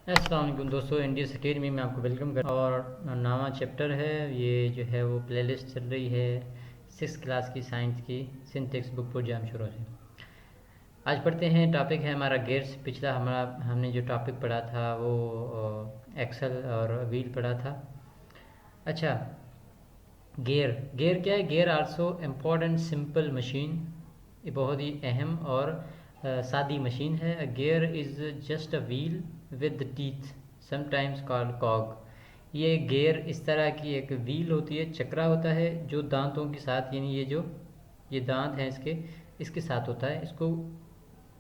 अस्सलाम वालेकुम दोस्तों, इंडिया स्टेट में मैं आपको वेलकम कर और नवा चैप्टर है। ये जो है वो प्लेलिस्ट चल रही है 6th क्लास की साइंस की सिंटेक्स बुक पर जाम शुरू से। आज पढ़ते हैं, टॉपिक है हमारा गेयर्स। पिछला हमारा हमने जो टॉपिक पढ़ा था वो एक्सल और व्हील पढ़ा था। अच्छा, गियर गियर क्या है? Gear also important simple machine. ये बहुत ही अहम और सादी मशीन है। Gear is just a wheel with teeth sometimes called कॉग। ये गियर इस तरह की एक व्हील होती है, चक्रा होता है जो दांतों के साथ, यानी ये दांत हैं इसके इसके साथ होता है। इसको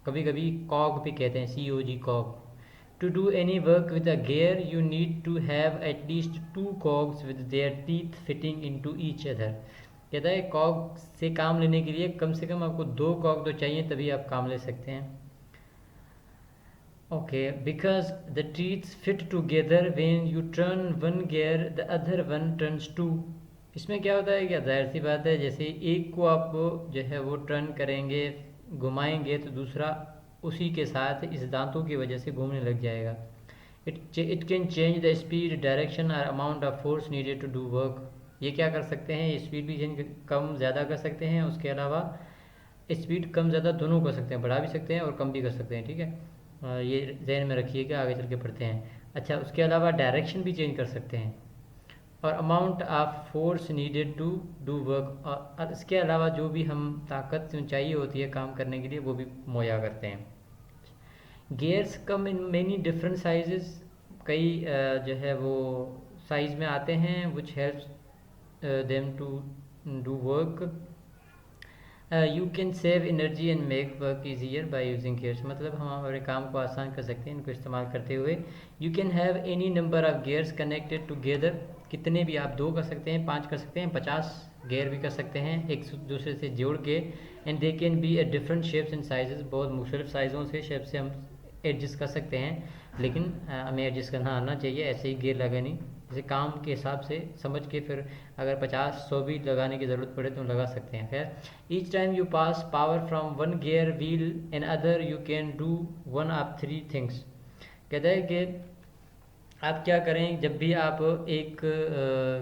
कभी कभी कॉग भी कहते हैं, COG कॉग। To do any work with a gear, you need to have at least two cogs with their teeth fitting into each other। कहता है कॉग से काम लेने के लिए कम से कम आपको दो कॉग तो चाहिए, तभी आप काम ले सकते हैं। Okay, because the teeth fit together when you turn one gear the other one turns two। इसमें क्या होता है, क्या जाहिर सी बात है, जैसे एक को आप जो है वो टर्न करेंगे, घुमाएंगे, तो दूसरा उसी के साथ इस दांतों की वजह से घूमने लग जाएगा। It can change the speed, direction और amount of force needed to do work. ये क्या कर सकते हैं, ये स्पीड भी चेंज कम ज़्यादा कर सकते हैं। उसके अलावा स्पीड कम ज़्यादा दोनों कर सकते हैं, बढ़ा भी सकते हैं और कम भी कर सकते हैं। ठीक है, ये जहन में रखिएगा, आगे चल के पढ़ते हैं। अच्छा, उसके अलावा डायरेक्शन भी चेंज कर सकते हैं और amount of force needed to do work, और इसके अलावा जो भी हम ताकत चाहिए होती है काम करने के लिए वो भी मुहैया करते हैं। Gears come in many different sizes. कई जो है वो साइज में आते हैं, which helps them to do work. You can save energy and make work easier by using gears. मतलब हम हमारे काम को आसान कर सकते हैं इनको इस्तेमाल करते हुए। You can have any number of gears connected together. कितने भी, आप 2 कर सकते हैं, 5 कर सकते हैं, 50 गियर भी कर सकते हैं एक दूसरे से जोड़ के। And they can be a different shapes and sizes. बहुत मुख्तलिफ साइज़ों से, शेप से हम एडजस्ट कर सकते हैं, लेकिन हमें एडजस्ट करना आना चाहिए। ऐसे ही गियर लगानी, जैसे काम के हिसाब से समझ के, फिर अगर 50-100 भी लगाने की ज़रूरत पड़े तो लगा सकते हैं। खैर, each time you pass power from one gear wheel and other you can do one of 3 things. कहता है कि आप क्या करें, जब भी आप एक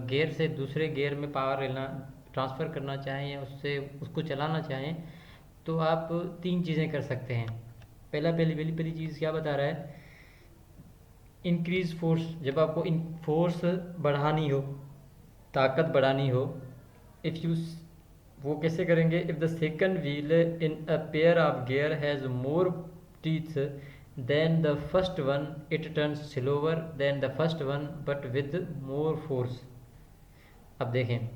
गियर से दूसरे गियर में पावर लेना, ट्रांसफ़र करना चाहें या उससे उसको चलाना चाहें, तो आप 3 चीज़ें कर सकते हैं। पहली चीज़ क्या बता रहा है, इंक्रीज फोर्स। जब आपको इन फोर्स बढ़ानी हो, ताकत बढ़ानी हो, इफ़ यू, वो कैसे करेंगे, if the second wheel in a pair of gear has more teeth than the first one, it turns slower than the first one but with more force. अब देखें,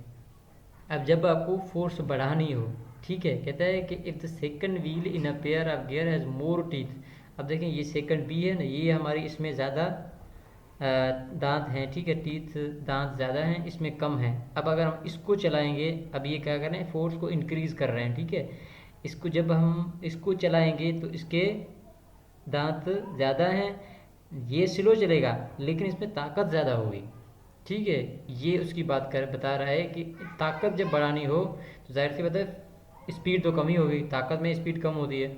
अब जब आपको फोर्स बढ़ानी हो, ठीक है, कहता है कि if the second wheel in a pair of gear has more teeth. अब देखें, ये सेकंड बी है ना, ये हमारी इसमें ज़्यादा दांत हैं, ठीक है, टीथ दांत ज़्यादा हैं, इसमें कम है। अब अगर हम इसको चलाएंगे, अब ये क्या कर रहे हैं, फोर्स को इंक्रीज़ कर रहे हैं, ठीक है। इसको जब हम इसको चलाएंगे तो इसके दांत ज़्यादा हैं, ये स्लो चलेगा लेकिन इसमें ताकत ज़्यादा होगी, ठीक है। ये उसकी बात कर बता रहा है कि ताकत जब बढ़ानी हो तो जाहिर सी बात है स्पीड तो कम ही होगी, ताकत में स्पीड कम होती है,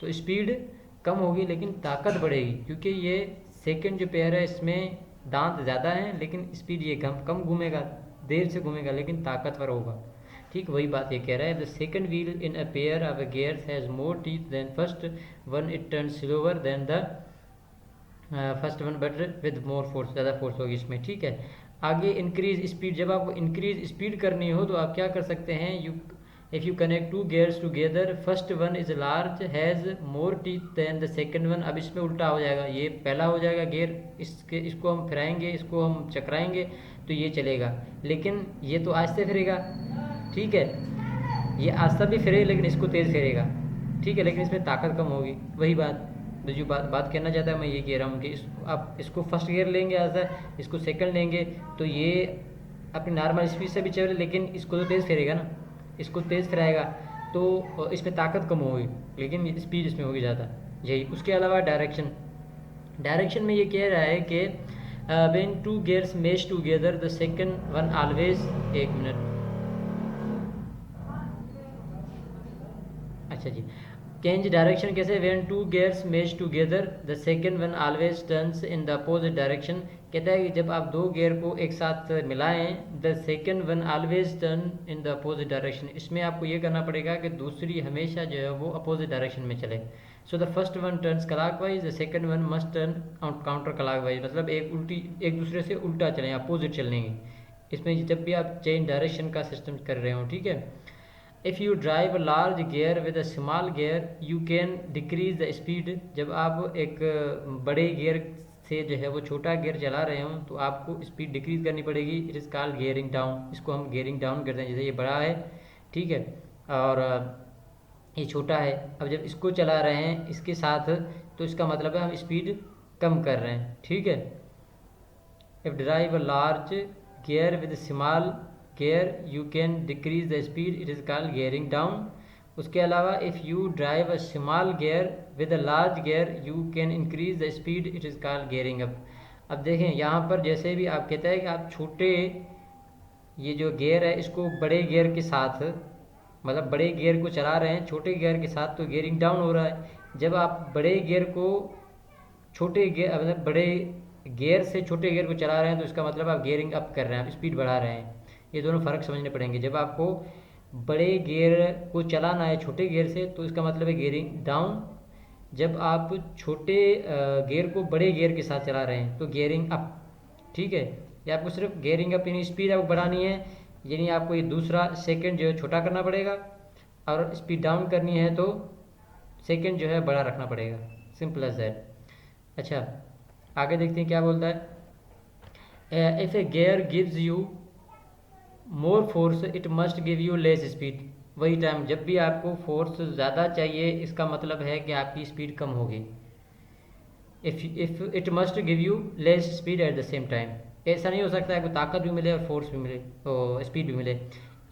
तो स्पीड कम होगी लेकिन ताकत बढ़ेगी, क्योंकि ये सेकंड जो पेयर है इसमें दांत ज़्यादा हैं लेकिन स्पीड ये कम कम घूमेगा, देर से घूमेगा लेकिन ताकतवर होगा। ठीक वही बात ये कह रहा है, the second wheel in a pair of a gears has more teeth than first one, it turn slower than the first one but with more force, ज़्यादा फोर्स होगी इसमें, ठीक है। आगे इंक्रीज स्पीड, जब आपको इंक्रीज स्पीड करनी हो तो आप क्या कर सकते हैं, you if you connect 2 gears together, first one is large has more teeth than the second one. अब इसमें उल्टा हो जाएगा, ये पहला हो जाएगा गियर, इसको हम फिराएंगे, इसको हम चकराएंगे तो ये चलेगा, लेकिन ये तो आहिस्ते फिरेगा, ठीक है। ये आस्था भी फिरे लेकिन इसको तेज़ फिरेगा, ठीक है, लेकिन इसमें ताकत कम होगी। वही बात, तो जो बात कहना चाहता है मैं ये कह रहा हूँ कि आप इसको फर्स्ट गियर लेंगे आस्था, इसको सेकंड लेंगे तो ये अपनी नॉर्मल स्पीड से भी चले, लेकिन इसको तो तेज़ फिरेगा ना, इसको तेज़ फिराएगा तो इसमें ताकत कम होगी लेकिन स्पीड इसमें होगी ज़्यादा, यही। उसके अलावा डायरेक्शन में ये कह रहा है कि when 2 gears mash together the second one always, एक मिनट, अच्छा जी, चेंज डायरेक्शन कैसे, when two gears match together the second one always turns in the opposite direction. कहता है कि जब आप दो गियर को एक साथ मिलाएं, the second one always turn in the opposite direction, इसमें आपको ये करना पड़ेगा कि दूसरी हमेशा जो है वो अपोजिट डायरेक्शन में चले। So the first one turns clockwise, the second one must turn counter clockwise, मतलब एक दूसरे से उल्टा चलें, अपोजिट चलेंगे इसमें जब भी आप चेंज डायरेक्शन का सिस्टम कर रहे हो, ठीक है। If you drive a large gear with a small gear you can decrease the speed, जब आप एक बड़े गियर से जो है वो छोटा गियर चला रहे हो तो आपको स्पीड डिक्रीज करनी पड़ेगी। It is called gearing down, इसको हम गियरिंग डाउन करते हैं। जैसे ये बड़ा है, ठीक है, और ये छोटा है, अब जब इसको चला रहे हैं इसके साथ तो इसका मतलब है हम स्पीड कम कर रहे हैं, ठीक है। If drive a large gear with small gear you can decrease the speed, it is called gearing down. उसके अलावा if you drive a small gear with a large gear you can increase the speed, it is called gearing up. अब देखें यहाँ पर जैसे भी आप कहते हैं कि आप छोटे ये जो गियर है इसको बड़े गियर के साथ, मतलब बड़े गियर को चला रहे हैं छोटे गियर के साथ तो गियरिंग डाउन हो रहा है। जब आप बड़े गियर को छोटे गियर मतलब बड़े गियर से छोटे गियर को चला रहे हैं तो इसका मतलब आप गियरिंग अप कर रहे हैं, आप स्पीड बढ़ा रहे हैं। ये दोनों फ़र्क समझने पड़ेंगे। जब आपको बड़े गियर को चलाना है छोटे गियर से तो इसका मतलब है गियरिंग डाउन। जब आप छोटे गियर को बड़े गियर के साथ चला रहे हैं तो गियरिंग अप, ठीक है। या आपको सिर्फ गियरिंग अप यानी स्पीड आपको बढ़ानी है, यानी आपको ये दूसरा सेकंड जो है छोटा करना पड़ेगा, और स्पीड डाउन करनी है तो सेकंड जो है बड़ा रखना पड़ेगा, सिंपल एज दैट। अच्छा आगे देखते हैं क्या बोलता है। If A gear gives you more force it must give you less speed. वही टाइम जब भी आपको फोर्स ज़्यादा चाहिए इसका मतलब है कि आपकी स्पीड कम होगी। If it must give you less speed at the same time, ऐसा नहीं हो सकता है कि ताकत भी मिले और फोर्स भी मिले और स्पीड भी मिले।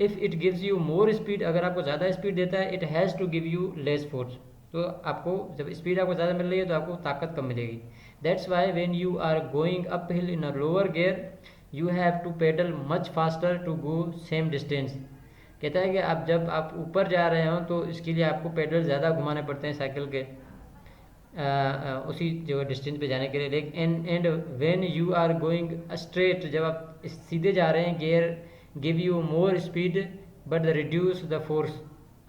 If it gives you more speed, अगर आपको ज़्यादा स्पीड देता है, it has to give you less force, तो आपको जब स्पीड आपको ज़्यादा मिल रही है तो आपको ताकत कम मिलेगी। That's why when you are going up hill in a lower gear you have to pedal much faster to go same distance. कहता है कि आप जब आप ऊपर जा रहे हो तो इसके लिए आपको पेडल ज़्यादा घुमाने पड़ते हैं साइकिल के उसी जो डिस्टेंस पे जाने के लिए। लेकिन and when you are going straight, जब आप सीधे जा रहे हैं, gear give you more speed but the reduce the force,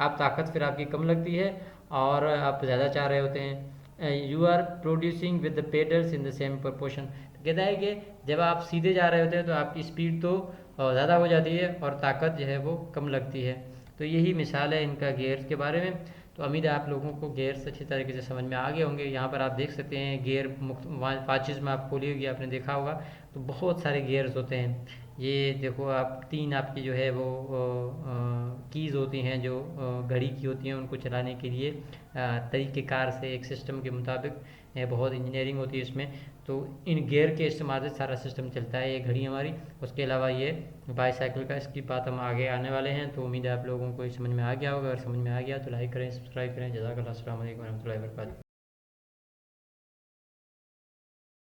आप ताकत फिर आपकी कम लगती है और आप ज़्यादा चाह रहे होते हैं। You are producing with the pedals in the same proportion. कहता है कि जब आप सीधे जा रहे होते हैं तो आपकी स्पीड तो ज़्यादा हो जाती है और ताकत जो है वो कम लगती है। तो यही मिसाल है इनका गियर्स के बारे में। तो उम्मीद है आप लोगों को गियर्स अच्छी तरीके से समझ में आ गए होंगे। यहाँ पर आप देख सकते हैं गियर वाचेज़ में आप खोली होगी, आपने देखा होगा, तो बहुत सारे गियर्स होते हैं। ये देखो आप तीन आपकी जो है वो कीज़ होती हैं जो घड़ी की होती हैं, उनको चलाने के लिए तरीक़ेकार से एक सिस्टम के मुताबिक बहुत इंजीनियरिंग होती है इसमें। तो इन गियर के इस्तेमाल से सारा सिस्टम चलता है ये घड़ी हमारी। उसके अलावा ये बाईसाइकिल का, इसकी बात हम आगे आने वाले हैं। तो उम्मीद है आप लोगों को समझ में आ गया होगा। अगर समझ में आ गया तो लाइक करें, सब्सक्राइब करें। जज़ाकल्लाह, अस्सलाम वालेकुम रहमतुल्लाहि व बरकातहू।